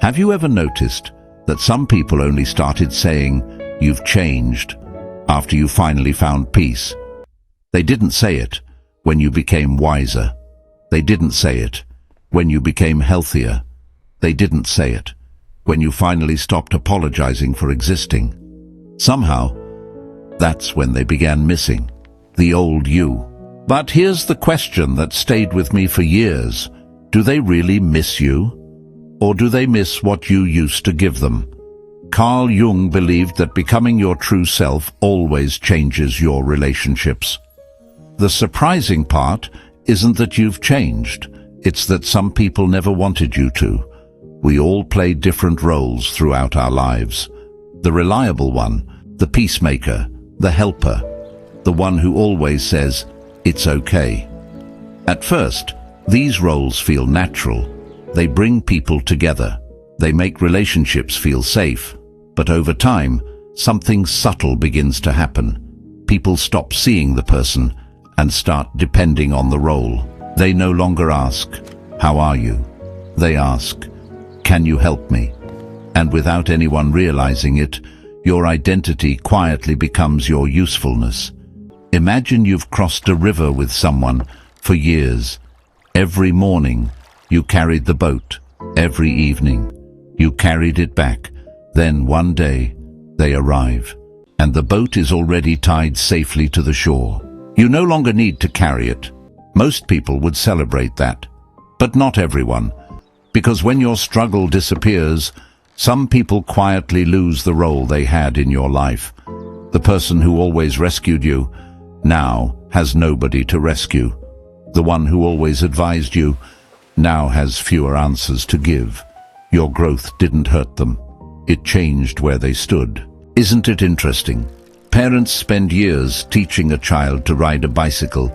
Have you ever noticed that some people only started saying, "You've changed," after you finally found peace? They didn't say it when you became wiser. They didn't say it when you became healthier. They didn't say it when you finally stopped apologizing for existing. Somehow, that's when they began missing the old you. But here's the question that stayed with me for years. Do they really miss you? Or do they miss what you used to give them? Carl Jung believed that becoming your true self always changes your relationships. The surprising part isn't that you've changed, it's that some people never wanted you to. We all play different roles throughout our lives. The reliable one, the peacemaker, the helper, the one who always says, "It's okay." At first, these roles feel natural. They bring people together. They make relationships feel safe. But over time, something subtle begins to happen. People stop seeing the person and start depending on the role. They no longer ask, "How are you?" They ask, "Can you help me?" And without anyone realizing it, your identity quietly becomes your usefulness. Imagine you've crossed a river with someone for years. Every morning, you carried the boat. Every evening, you carried it back. Then one day, they arrive, and the boat is already tied safely to the shore. You no longer need to carry it. Most people would celebrate that, but not everyone, because when your struggle disappears, some people quietly lose the role they had in your life. The person who always rescued you now has nobody to rescue. The one who always advised you now has fewer answers to give. Your growth didn't hurt them. It changed where they stood. Isn't it interesting? Parents spend years teaching a child to ride a bicycle,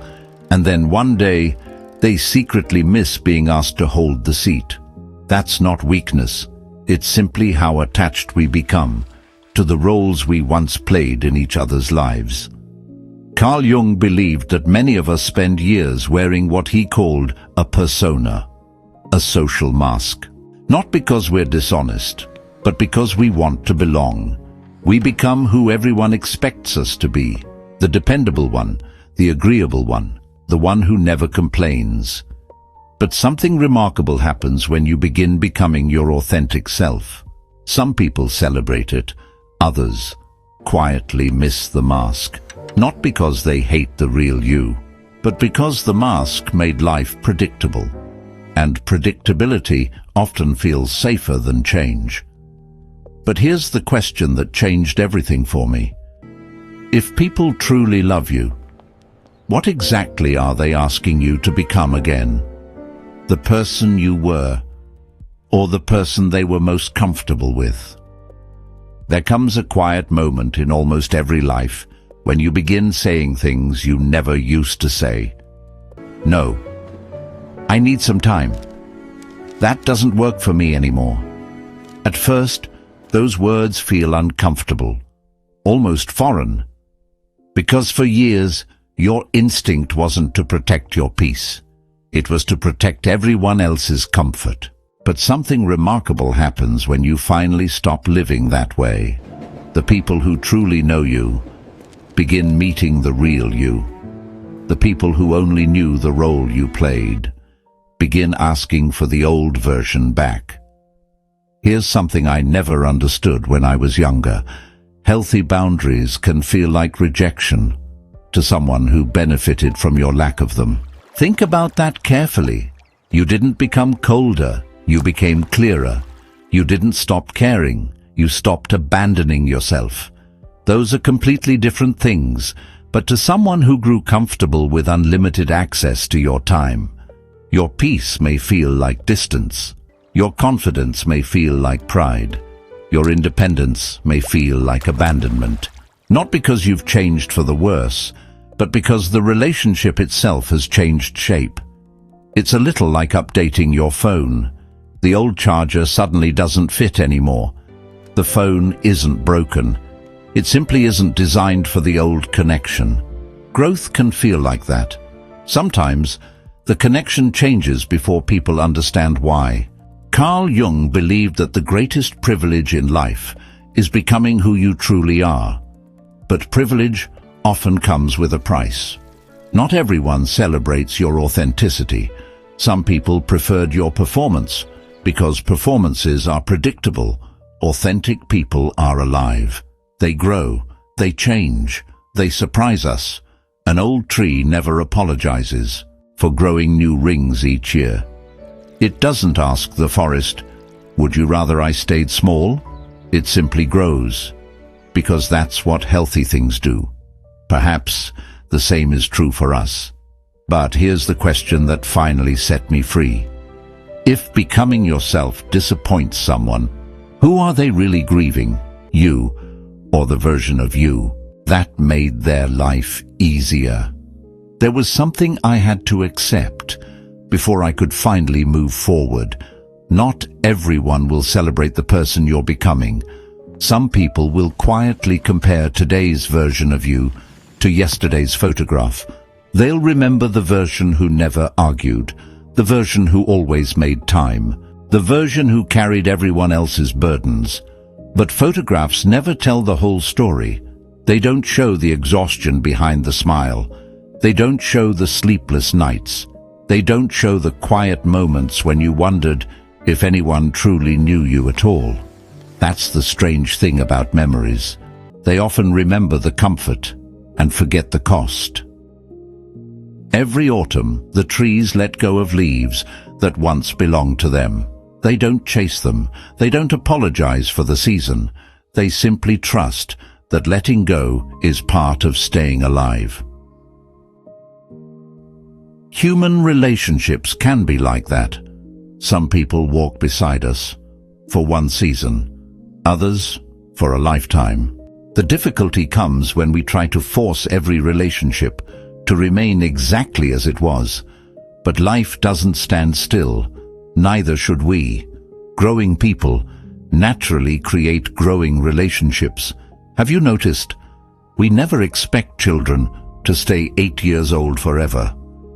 and then one day they secretly miss being asked to hold the seat. That's not weakness. It's simply how attached we become to the roles we once played in each other's lives. Carl Jung believed that many of us spend years wearing what he called a persona, a social mask. Not because we're dishonest, but because we want to belong. We become who everyone expects us to be, the dependable one, the agreeable one, the one who never complains. But something remarkable happens when you begin becoming your authentic self. Some people celebrate it, others quietly miss the mask. Not because they hate the real you, but because the mask made life predictable. And predictability often feels safer than change. But here's the question that changed everything for me. If people truly love you, what exactly are they asking you to become again? The person you were, or the person they were most comfortable with? There comes a quiet moment in almost every life when you begin saying things you never used to say. No, I need some time. That doesn't work for me anymore. At first, those words feel uncomfortable, almost foreign, because for years, your instinct wasn't to protect your peace. It was to protect everyone else's comfort. But something remarkable happens when you finally stop living that way. The people who truly know you begin meeting the real you. The people who only knew the role you played begin asking for the old version back. Here's something I never understood when I was younger. Healthy boundaries can feel like rejection to someone who benefited from your lack of them. Think about that carefully. You didn't become colder, you became clearer. You didn't stop caring, you stopped abandoning yourself. Those are completely different things, but to someone who grew comfortable with unlimited access to your time, your peace may feel like distance. Your confidence may feel like pride. Your independence may feel like abandonment. Not because you've changed for the worse, but because the relationship itself has changed shape. It's a little like updating your phone. The old charger suddenly doesn't fit anymore. The phone isn't broken. It simply isn't designed for the old connection. Growth can feel like that. Sometimes, the connection changes before people understand why. Carl Jung believed that the greatest privilege in life is becoming who you truly are. But privilege often comes with a price. Not everyone celebrates your authenticity. Some people preferred your performance because performances are predictable. Authentic people are alive. They grow, they change, they surprise us. An old tree never apologizes for growing new rings each year. It doesn't ask the forest, "Would you rather I stayed small?" It simply grows, because that's what healthy things do. Perhaps the same is true for us. But here's the question that finally set me free. If becoming yourself disappoints someone, who are they really grieving? You, or the version of you that made their life easier? There was something I had to accept before I could finally move forward. Not everyone will celebrate the person you're becoming. Some people will quietly compare today's version of you to yesterday's photograph. They'll remember the version who never argued, the version who always made time, the version who carried everyone else's burdens. But photographs never tell the whole story. They don't show the exhaustion behind the smile. They don't show the sleepless nights. They don't show the quiet moments when you wondered if anyone truly knew you at all. That's the strange thing about memories. They often remember the comfort and forget the cost. Every autumn, the trees let go of leaves that once belonged to them. They don't chase them. They don't apologize for the season. They simply trust that letting go is part of staying alive. Human relationships can be like that. Some people walk beside us for one season, others for a lifetime. The difficulty comes when we try to force every relationship to remain exactly as it was. But life doesn't stand still, neither should we. Growing people naturally create growing relationships. Have you noticed? We never expect children to stay 8 years old forever.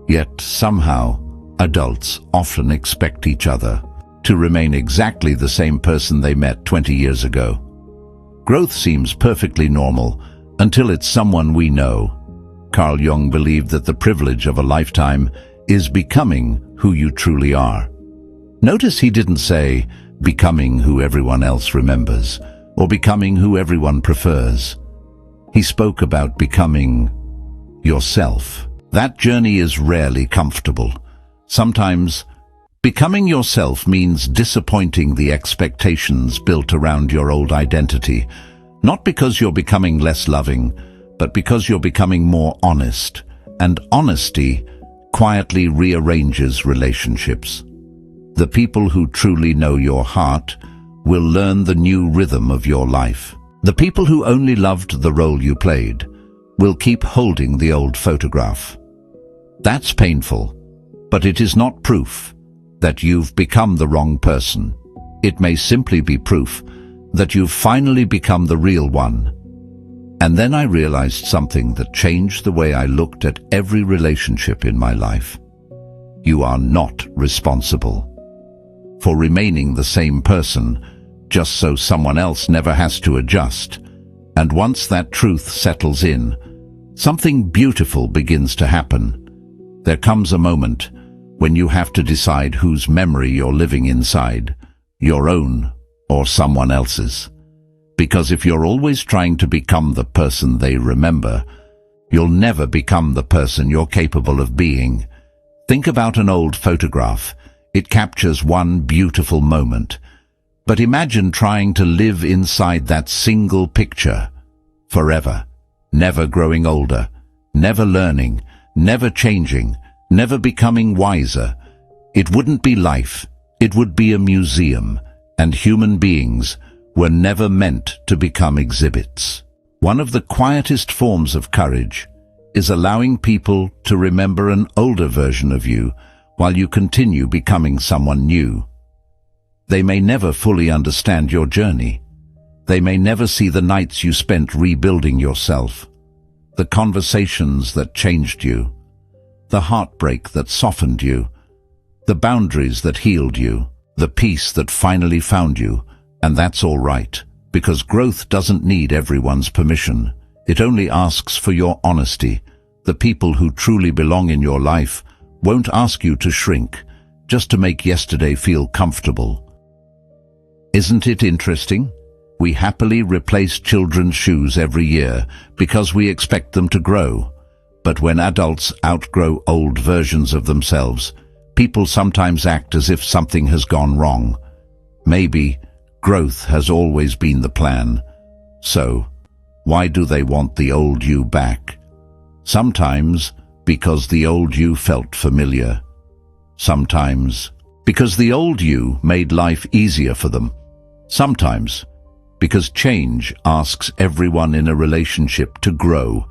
Yet somehow, adults often expect each other to remain exactly the same person they met 20 years ago. Growth seems perfectly normal until it's someone we know. Carl Jung believed that the privilege of a lifetime is becoming who you truly are. Notice he didn't say becoming who everyone else remembers or becoming who everyone prefers. He spoke about becoming yourself. That journey is rarely comfortable. Sometimes, becoming yourself means disappointing the expectations built around your old identity, not because you're becoming less loving, but because you're becoming more honest, and honesty quietly rearranges relationships. The people who truly know your heart will learn the new rhythm of your life. The people who only loved the role you played will keep holding the old photograph. That's painful, but it is not proof that you've become the wrong person. It may simply be proof that you've finally become the real one. And then I realized something that changed the way I looked at every relationship in my life. You are not responsible for remaining the same person just so someone else never has to adjust. And once that truth settles in, something beautiful begins to happen. There comes a moment when you have to decide whose memory you're living inside, your own or someone else's. Because if you're always trying to become the person they remember, you'll never become the person you're capable of being. Think about an old photograph. It captures one beautiful moment. But imagine trying to live inside that single picture forever, never growing older, never learning, never changing, never becoming wiser. It wouldn't be life, it would be a museum, and human beings were never meant to become exhibits. One of the quietest forms of courage is allowing people to remember an older version of you while you continue becoming someone new. They may never fully understand your journey. They may never see the nights you spent rebuilding yourself, the conversations that changed you, the heartbreak that softened you, the boundaries that healed you. the peace that finally found you, and that's all right, because growth doesn't need everyone's permission. It only asks for your honesty. The people who truly belong in your life won't ask you to shrink, just to make yesterday feel comfortable. Isn't it interesting? We happily replace children's shoes every year because we expect them to grow. But when adults outgrow old versions of themselves, people sometimes act as if something has gone wrong. Maybe growth has always been the plan. So, why do they want the old you back? Sometimes because the old you felt familiar. Sometimes because the old you made life easier for them. Sometimes because change asks everyone in a relationship to grow.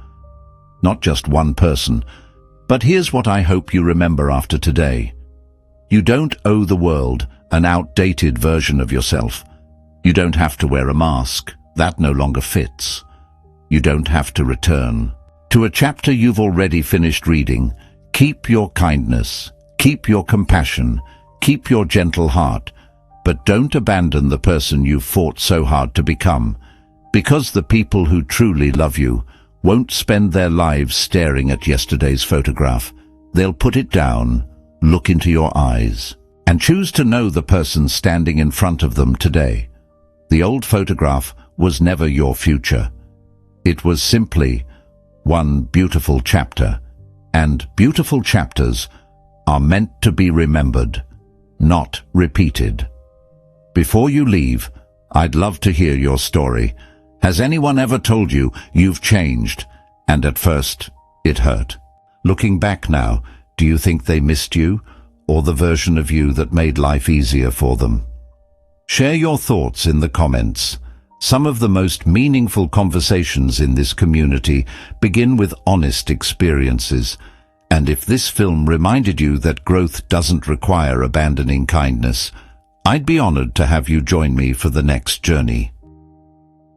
Not just one person. But here's what I hope you remember after today. You don't owe the world an outdated version of yourself. You don't have to wear a mask. That no longer fits. You don't have to return to a chapter you've already finished reading. Keep your kindness, keep your compassion, keep your gentle heart, but don't abandon the person you've fought so hard to become, because the people who truly love you won't spend their lives staring at yesterday's photograph. They'll put it down, look into your eyes, and choose to know the person standing in front of them today. The old photograph was never your future. It was simply one beautiful chapter, and beautiful chapters are meant to be remembered, not repeated. Before you leave, I'd love to hear your story. Has anyone ever told you you've changed, and at first it hurt? Looking back now, do you think they missed you, or the version of you that made life easier for them? Share your thoughts in the comments. Some of the most meaningful conversations in this community begin with honest experiences. And if this film reminded you that growth doesn't require abandoning kindness, I'd be honored to have you join me for the next journey.